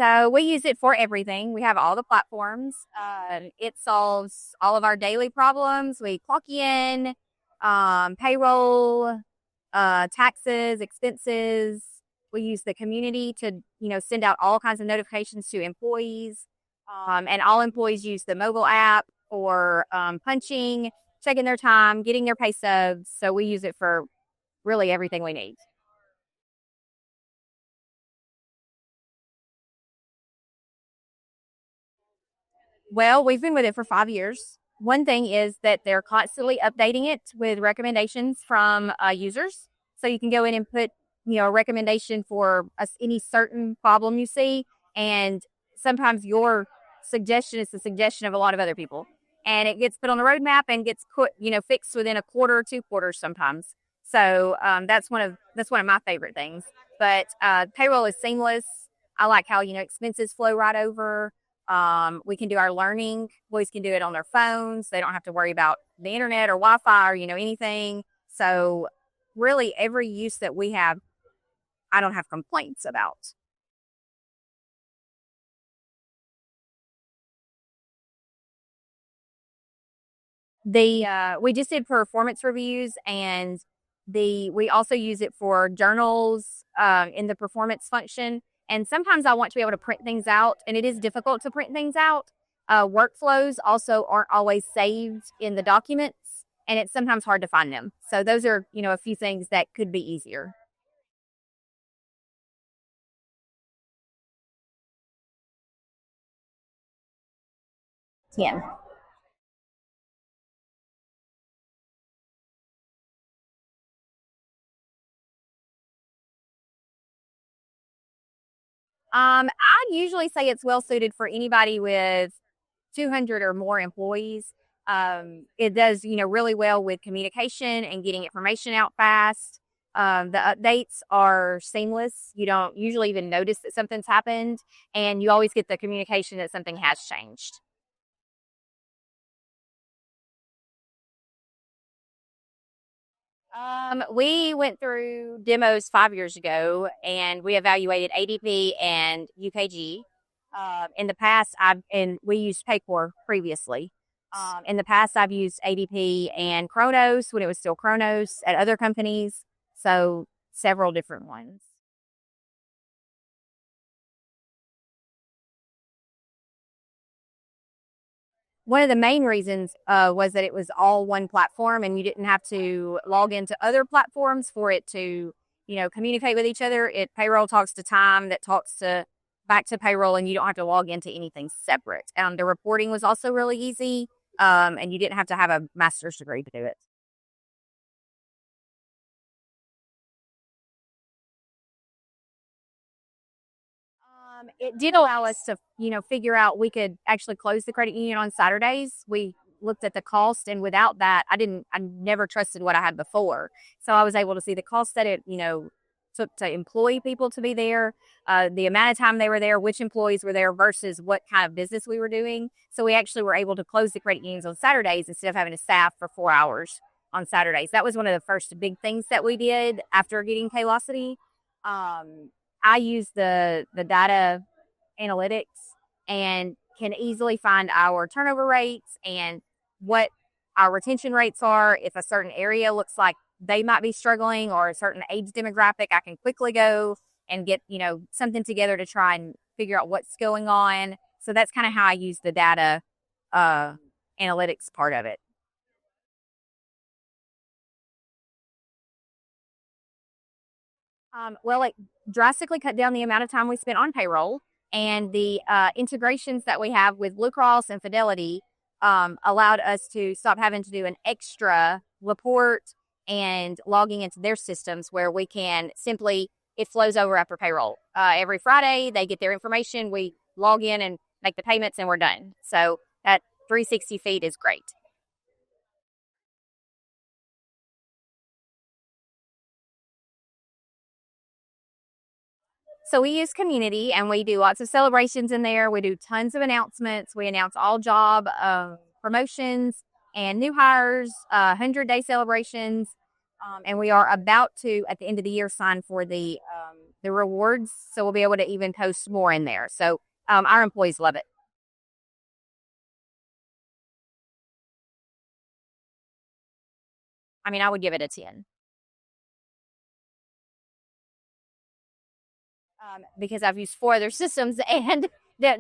So we use it for everything. We have all the platforms. It solves all of our daily problems. We clock in, payroll, taxes, expenses. We use the community to, send out all kinds of notifications to employees. And all employees use the mobile app for punching, checking their time, getting their pay stubs. So we use it for really everything we need. Well, we've been with it for 5 years. One thing is that they're constantly updating it with recommendations from users. So you can go in and put, a recommendation for any certain problem you see. And sometimes your suggestion is the suggestion of a lot of other people. And it gets put on the roadmap and gets put, fixed within a quarter or 2 quarters sometimes. So that's one of my favorite things. But payroll is seamless. I like how, expenses flow right over. We can do our learning. Boys can do it on their phones. They don't have to worry about the internet or Wi-Fi or, anything. So really every use that we have, I don't have complaints about. We just did performance reviews and we also use it for journals in the performance function. And sometimes I want to be able to print things out, and it is difficult to print things out. Workflows also aren't always saved in the documents, and it's sometimes hard to find them. So those are, a few things that could be easier. Yeah. I'd usually say it's well suited for anybody with 200 or more employees. It does, really well with communication and getting information out fast. The updates are seamless. You don't usually even notice that something's happened, and you always get the communication that something has changed. We went through demos 5 years ago, and we evaluated ADP and UKG. In the past, we used Paycor previously. In the past, I've used ADP and Kronos when it was still Kronos at other companies. So several different ones. One of the main reasons was that it was all one platform, and you didn't have to log into other platforms for it to, communicate with each other. Payroll talks to time that talks to back to payroll, and you don't have to log into anything separate. The reporting was also really easy, and you didn't have to have a master's degree to do it. It did allow us to, figure out we could actually close the credit union on Saturdays. We looked at the cost, and without that, I never trusted what I had before. So I was able to see the cost that it, took to employ people to be there, the amount of time they were there, which employees were there versus what kind of business we were doing. So we actually were able to close the credit unions on Saturdays instead of having to staff for 4 hours on Saturdays. That was one of the first big things that we did after getting Paylocity. I use the data analytics and can easily find our turnover rates and what our retention rates are. If a certain area looks like they might be struggling or a certain age demographic, I can quickly go and get, something together to try and figure out what's going on. So that's kind of how I use the data uh, analytics part of it. Well, it drastically cut down the amount of time we spent on payroll, and the integrations that we have with Blue Cross and Fidelity allowed us to stop having to do an extra report and logging into their systems where we can simply, it flows over after payroll. Every Friday, they get their information, we log in and make the payments, and we're done. So that 360 feed is great. So we use community, and we do lots of celebrations in there. We do tons of announcements. We announce all job promotions and new hires, 100-day celebrations. And we are about to, at the end of the year, sign for the the rewards, so we'll be able to even post more in there. So our employees love it. I mean, I would give it a 10. Because I've used 4 other systems, and that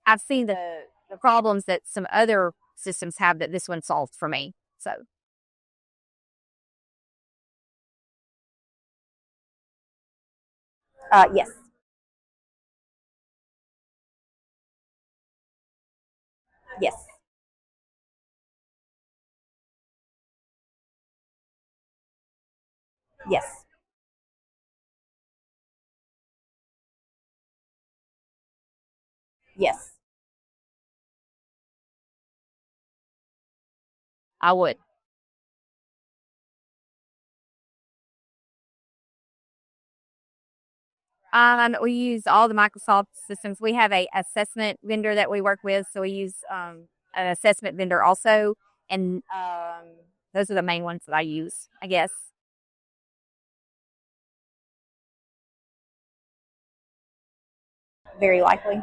I've seen the problems that some other systems have that this one solved for me. So yes, yes, yes, yes, I would. We use all the Microsoft systems. We have a assessment vendor that we work with, so we use an assessment vendor also, and those are the main ones that I use, I guess. Very likely.